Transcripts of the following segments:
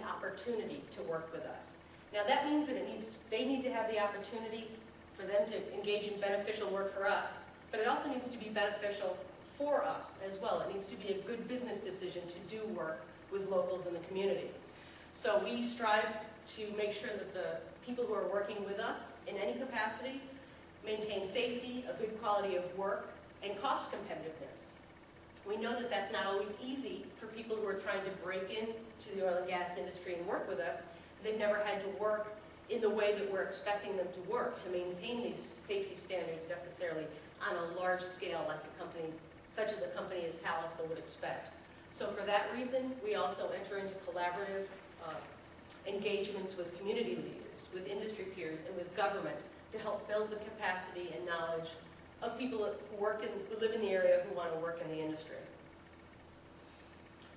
opportunity to work with us. Now that means that they need to have the opportunity for them to engage in beneficial work for us, but it also needs to be beneficial for us as well. It needs to be a good business decision to do work with locals in the community. So we strive to make sure that the people who are working with us in any capacity maintain safety, a good quality of work, and cost competitiveness. We know that that's not always easy for people who are trying to break into the oil and gas industry and work with us. They've never had to work in the way that we're expecting them to work to maintain these safety standards necessarily on a large scale like a company, such as a company as Talisman would expect. So for that reason, we also enter into collaborative engagements with community leaders, with industry peers, and with government to help build the capacity and knowledge of people who live in the area who want to work in the industry.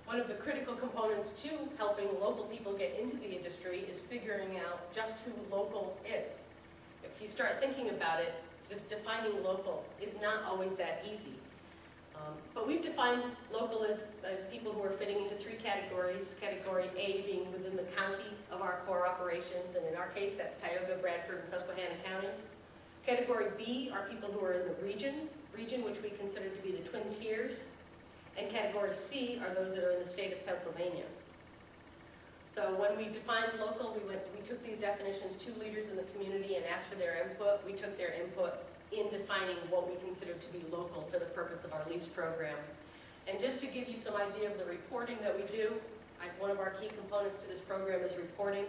One of the critical components to helping local people get into the industry is figuring out just who local is. If you start thinking about it, defining local is not always that easy. But we've defined local as people who are fitting into three categories. Category A being within the county of our core operations, and in our case that's Tioga, Bradford, and Susquehanna counties. Category B are people who are in the region which we consider to be the Twin Tiers. And Category C are those that are in the state of Pennsylvania. So when we defined local, we took these definitions to leaders in the community and asked for their input. We took their input in defining what we consider to be local for the purpose of our lease program. And just to give you some idea of the reporting that we do, one of our key components to this program is reporting.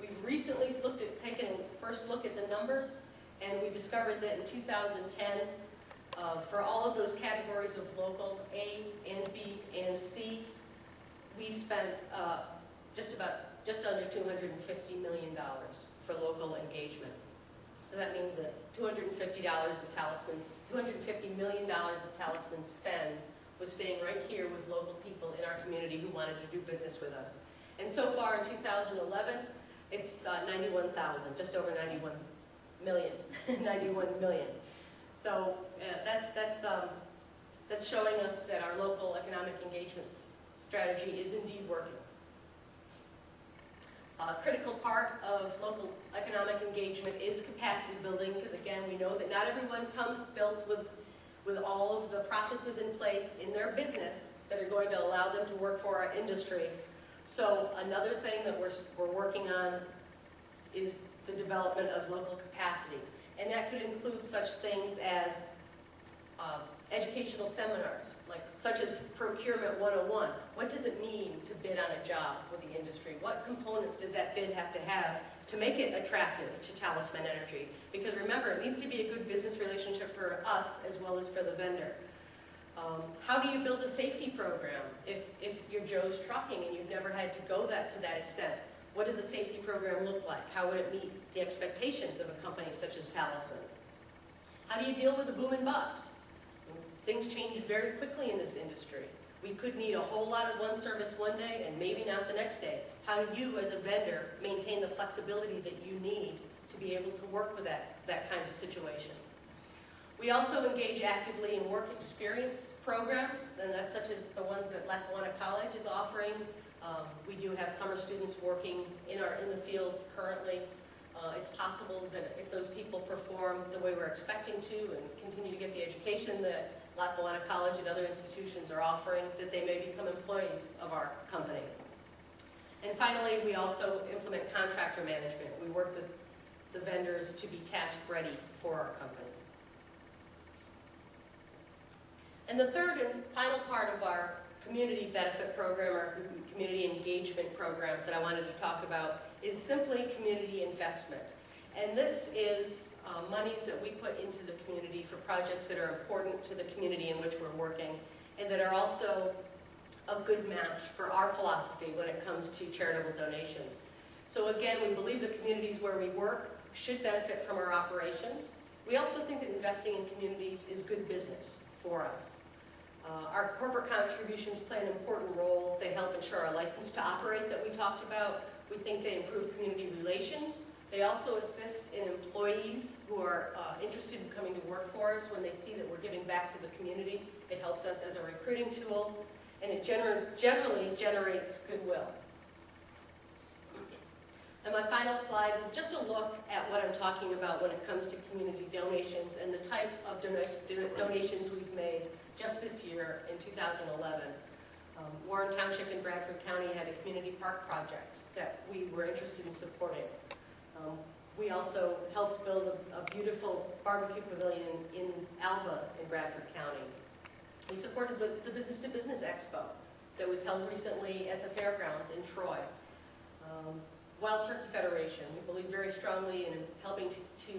We've recently taken a first look at the numbers, and we discovered that in 2010, for all of those categories of local, A and B and C, we spent just under $250 million for local engagement. So that means that $250 million of Talisman's spend was staying right here with local people in our community who wanted to do business with us. And so far in 2011, it's 91,000, just over 91 million, 91 million. So that's showing us that our local economic engagement strategy is indeed working. A critical part of local economic engagement is capacity building, because again, we know that not everyone comes built with all of the processes in place in their business that are going to allow them to work for our industry. So another thing that we're working on is the development of local capacity. And that could include such things as educational seminars, such as Procurement 101. What does it mean to bid on a job for the industry? What components does that bid have to make it attractive to Talisman Energy? Because remember, it needs to be a good business relationship for us as well as for the vendor. How do you build a safety program if you're Joe's Trucking and you've never had to go to that extent? What does a safety program look like? How would it meet the expectations of a company such as Talisman? How do you deal with a boom and bust? Things change very quickly in this industry. We could need a whole lot of one service one day and maybe not the next day. How do you as a vendor maintain the flexibility that you need to be able to work with that kind of situation? We also engage actively in work experience programs, and that's such as the ones that Lackawanna College is offering. We do have summer students working in the field currently. It's possible that if those people perform the way we're expecting to and continue to get the education that Lackawanna College and other institutions are offering, that they may become employees of our company. And finally, we also implement contractor management. We work with the vendors to be task ready for our company. And the third and final part of our community benefit program, our community engagement programs that I wanted to talk about, is simply community investment. And this is monies that we put into the community for projects that are important to the community in which we're working, and that are also a good match for our philosophy when it comes to charitable donations. So again, we believe the communities where we work should benefit from our operations. We also think that investing in communities is good business for us. Our corporate contributions play an important role. They help ensure our license to operate that we talked about. We think they improve community relations. They also assist in employees who are interested in coming to work for us when they see that we're giving back to the community. It helps us as a recruiting tool, and it generally generates goodwill. my final slide is just a look at what I'm talking about when it comes to community donations and the type of donations we've made just this year in 2011. Warren Township in Bradford County had a community park project that we were interested in supporting. We also helped build a beautiful barbecue pavilion in Alba in Bradford County. We supported the Business to Business Expo that was held recently at the fairgrounds in Troy. Wild Turkey Federation, we believe very strongly in helping to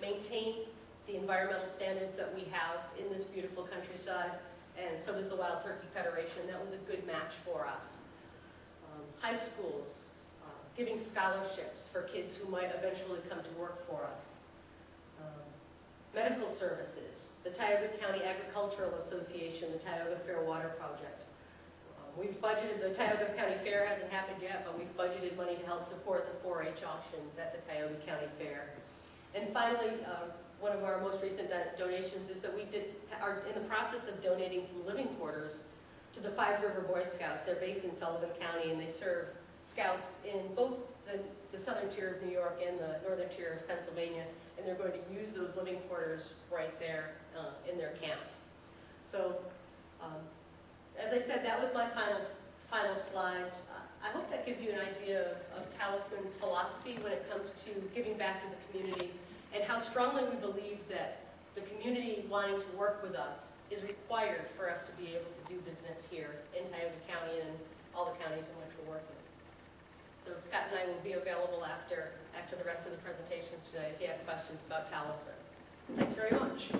maintain the environmental standards that we have in this beautiful countryside, and so does the Wild Turkey Federation. That was a good match for us. High schools, giving scholarships for kids who might eventually come to work for us. Medical services, the Tioga County Agricultural Association, the Tioga Fair Water Project. We've budgeted, the Tioga County Fair hasn't happened yet, but we've budgeted money to help support the 4-H auctions at the Tioga County Fair. And finally, one of our most recent donations is that we are in the process of donating some living quarters to the Five River Boy Scouts. They're based in Sullivan County, and they serve scouts in both the southern tier of New York and the northern tier of Pennsylvania, and they're going to use those living quarters right there in their camps. So, as I said, that was my final slide. I hope that gives you an idea of Talisman's philosophy when it comes to giving back to the community, and how strongly we believe that the community wanting to work with us is required for us to be able to do business here in Tioga County and all the counties in which we're working. So Scott and I will be available after the rest of the presentations today if you have questions about Talisman. Thanks very much.